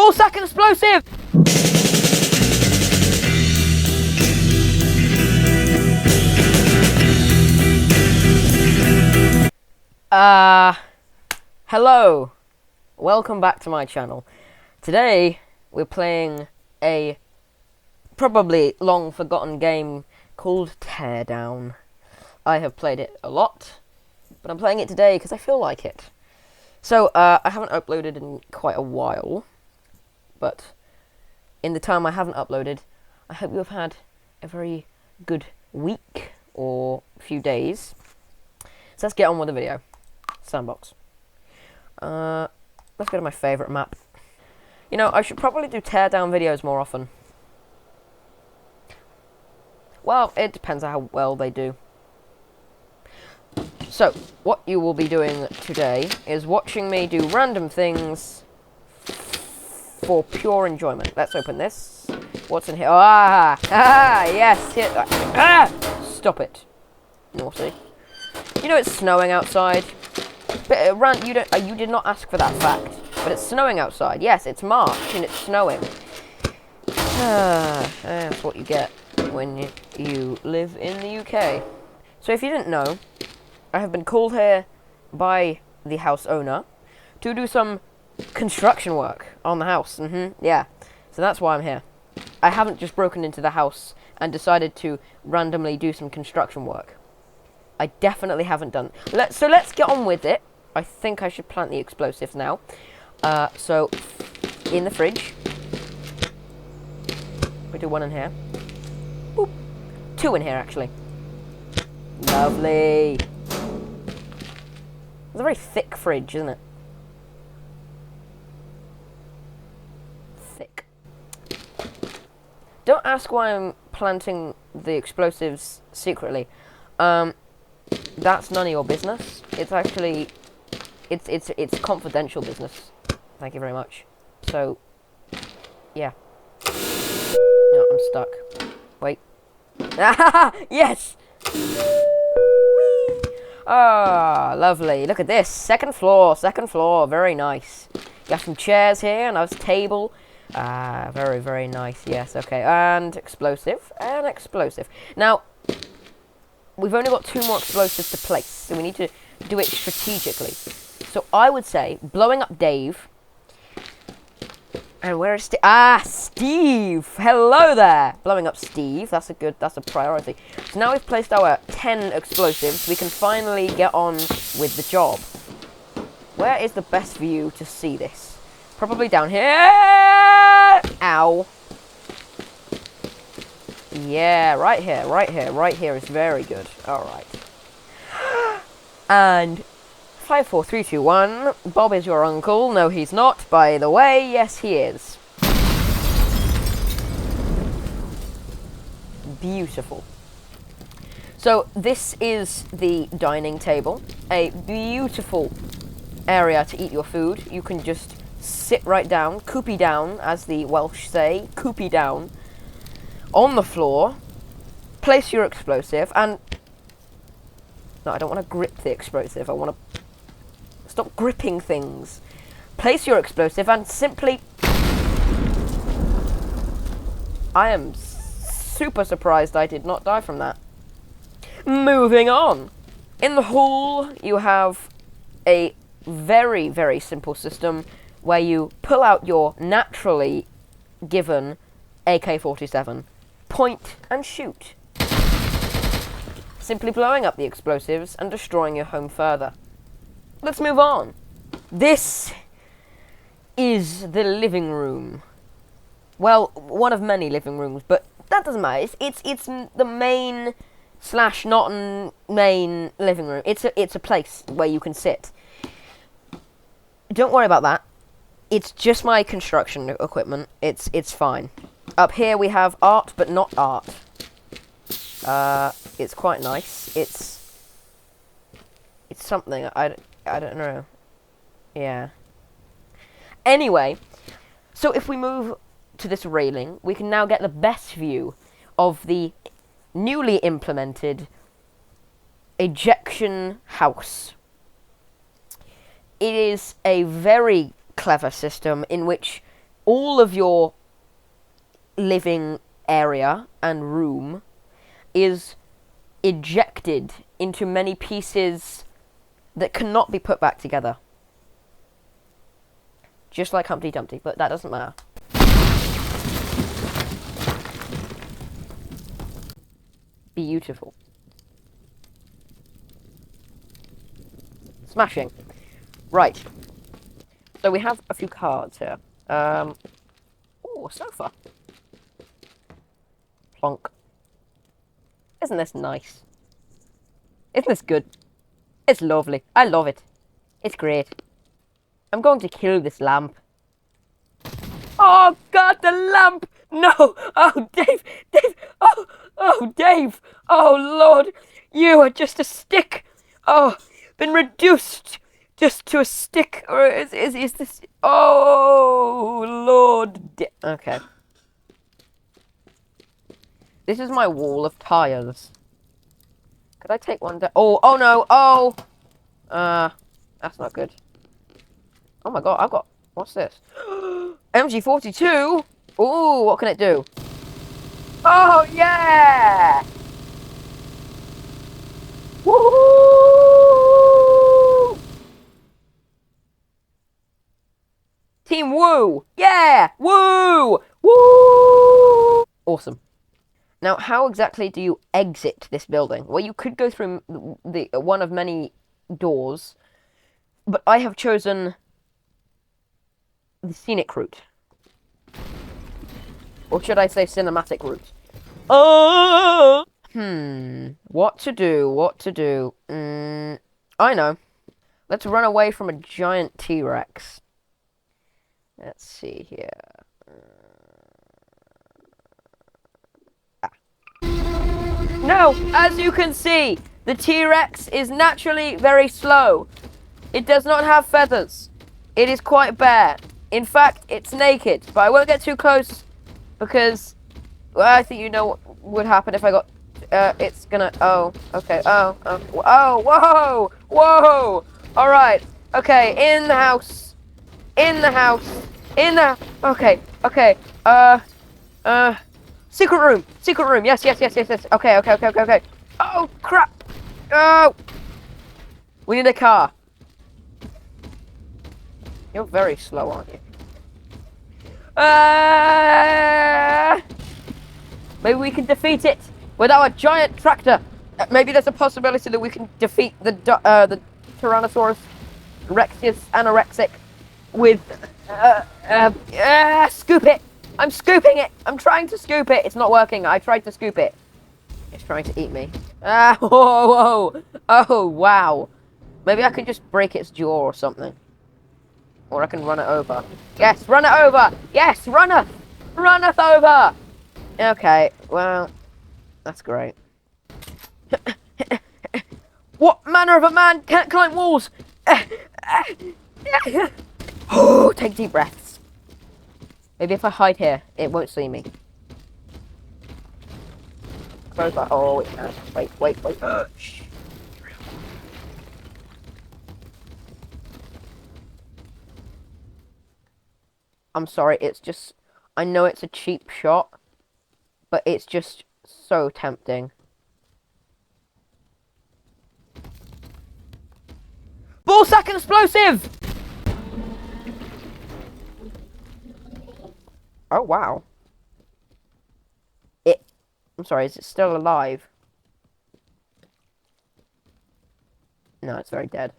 Oh, second explosive! Hello. Welcome back to my channel. Today, we're playing a probably long forgotten game called Teardown. I have played it a lot, but I'm playing it today because I feel like it. So, I haven't uploaded in quite a while, but in the time I haven't uploaded, I hope you have had a very good week or few days. So let's get on with the video. Sandbox. Let's go to my favourite map. You know, I should probably do teardown videos more often. Well, it depends on how well they do. So, what you will be doing today is watching me do random things for pure enjoyment. Let's open this. What's in here? Yes. Here. Stop it. Naughty. You know it's snowing outside. But you did not ask for that fact. But it's snowing outside. Yes, it's March and it's snowing. That's what you get when you live in the UK. So if you didn't know, I have been called here by the house owner to do some construction work on the house. Yeah. So that's why I'm here. I haven't just broken into the house and decided to randomly do some construction work. I definitely haven't done. So let's get on with it. I think I should plant the explosives now. So in the fridge, we do one in here. Boop. Two in here actually. Lovely. It's a very thick fridge, isn't it? Thick. Don't ask why I'm planting the explosives secretly. That's none of your business. It's actually, it's confidential business. Thank you very much. So, yeah. No, I'm stuck. Wait. Yes! Ah, lovely. Look at this. Second floor. Very nice. Got some chairs here, a nice table. Very, very nice. Yes, okay. And explosive. Now, we've only got 2 more explosives to place, so we need to do it strategically. So I would say, blowing up Dave. And where is Steve? Steve! Hello there! Blowing up Steve, that's a priority. So now we've placed our 10 explosives, we can finally get on with the job. Where is the best view to see this? Probably down here! Ow. Yeah, right here is very good. Alright. And 5, 4, 3, 2, 1. Bob is your uncle. No, he's not, by the way. Yes, he is. Beautiful. So, this is the dining table. A beautiful area to eat your food. You can just sit right down, coopy down, as the Welsh say, coopy down, on the floor, place your explosive, and... No, I don't want to grip the explosive. I want to... Stop gripping things. Place your explosive and simply... I am super surprised I did not die from that. Moving on. In the hall, you have a very, very simple system where you pull out your naturally given AK-47, point and shoot. Simply blowing up the explosives and destroying your home further. Let's move on. This is the living room. Well, one of many living rooms, but that doesn't matter. It's the main / not main living room. It's a place where you can sit. Don't worry about that. It's just my construction equipment. It's fine. Up here we have art, but not art. It's quite nice. It's something I don't know. Yeah. Anyway, so if we move to this railing, we can now get the best view of the newly implemented ejection house. It is a very clever system in which all of your living area and room is ejected into many pieces that cannot be put back together. Just like Humpty Dumpty, but that doesn't matter. Beautiful. Smashing. Right. So we have a few cards here. Oh, a sofa. Plonk. Isn't this nice? Isn't this good? It's lovely. I love it. It's great. I'm going to kill this lamp. Oh, God, the lamp! No! Oh, Dave! Dave! Oh, Dave! Oh, Lord! You are just a stick! Oh, been reduced just to a stick. Or is this... Oh, Lord! Okay. This is my wall of tires. Could I take one down? Oh no! Oh! That's not good. Oh my God, I've got... What's this? MG42? Ooh, what can it do? Oh, yeah! Woo! Team Woo! Yeah! Woo! Woo! Awesome. Now, how exactly do you exit this building? Well, you could go through the one of many doors, but I have chosen the scenic route. Or should I say cinematic route? Oh! What to do? What to do? I know. Let's run away from a giant T-Rex. Let's see here. No! As you can see, the T-Rex is naturally very slow. It does not have feathers. It is quite bare. In fact, it's naked. But I won't get too close because, well, I think you know what would happen if I got... it's gonna... Oh, okay. Oh, whoa! Whoa! Alright. Okay, in the house. In the house. Okay. Secret room. Yes. Okay. Oh, crap. Oh. We need a car. You're very slow, aren't you? Maybe we can defeat it with our giant tractor. Maybe there's a possibility that we can defeat the Tyrannosaurus Rexus anorexic with scoop it. I'm scooping it. I'm trying to scoop it. It's not working. I tried to scoop it. It's trying to eat me. Whoa. Oh, wow. Maybe I can just break its jaw or something. Or I can run it over. Yes, run it over. Yes, runneth. Runneth over. Okay, well, that's great. What manner of a man can't climb walls? Oh, take deep breaths. Maybe if I hide here, it won't see me. Close that. Oh, it can. Wait. Shh. I'm sorry, it's just... I know it's a cheap shot, but it's just so tempting. Ballsack explosive! Oh, wow. I'm sorry, is it still alive? No, it's very dead.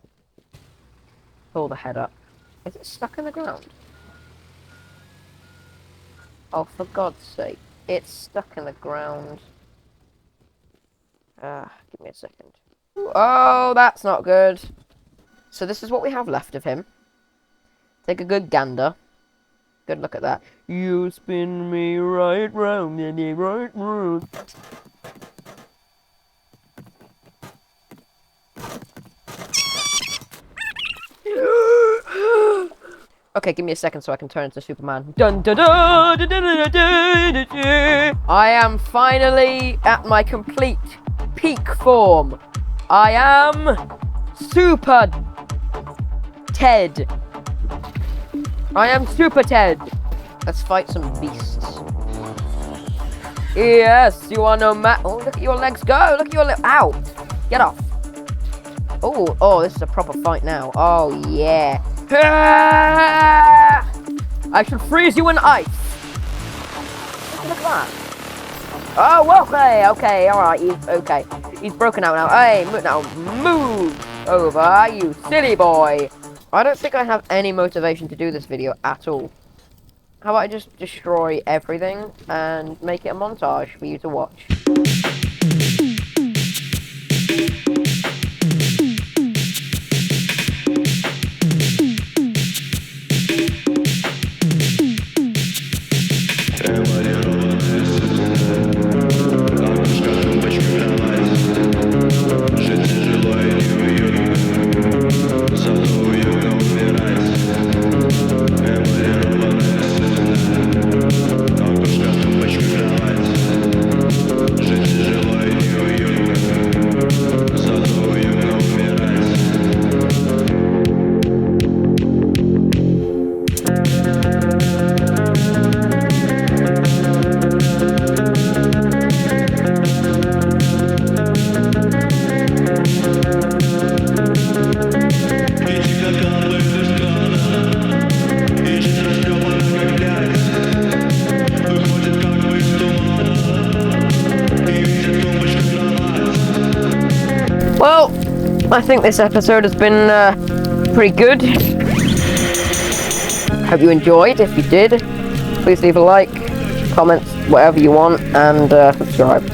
Pull the head up. Is it stuck in the ground? Oh, for God's sake. It's stuck in the ground. Give me a second. Oh, that's not good. So this is what we have left of him. Take a good gander. Good look at that. You spin me right round and right round. Okay, give me a second so I can turn into Superman. Dun, dun, dun, dun, dun, dun, dun, dun. I am finally at my complete peak form. I am Super Ted. I am Super Ted. Let's fight some beasts. Yes, you are no match. Oh, look at your legs go. Look at your legs. Ow. Get off. Oh, this is a proper fight now. Oh, yeah. I should freeze you in ice. Look at that. Oh, okay, alright, he's broken out now. Hey, move over, you silly boy. I don't think I have any motivation to do this video at all. How about I just destroy everything and make it a montage for you to watch? Well, I think this episode has been pretty good. Hope you enjoyed. If you did, please leave a like, comment, whatever you want, and subscribe.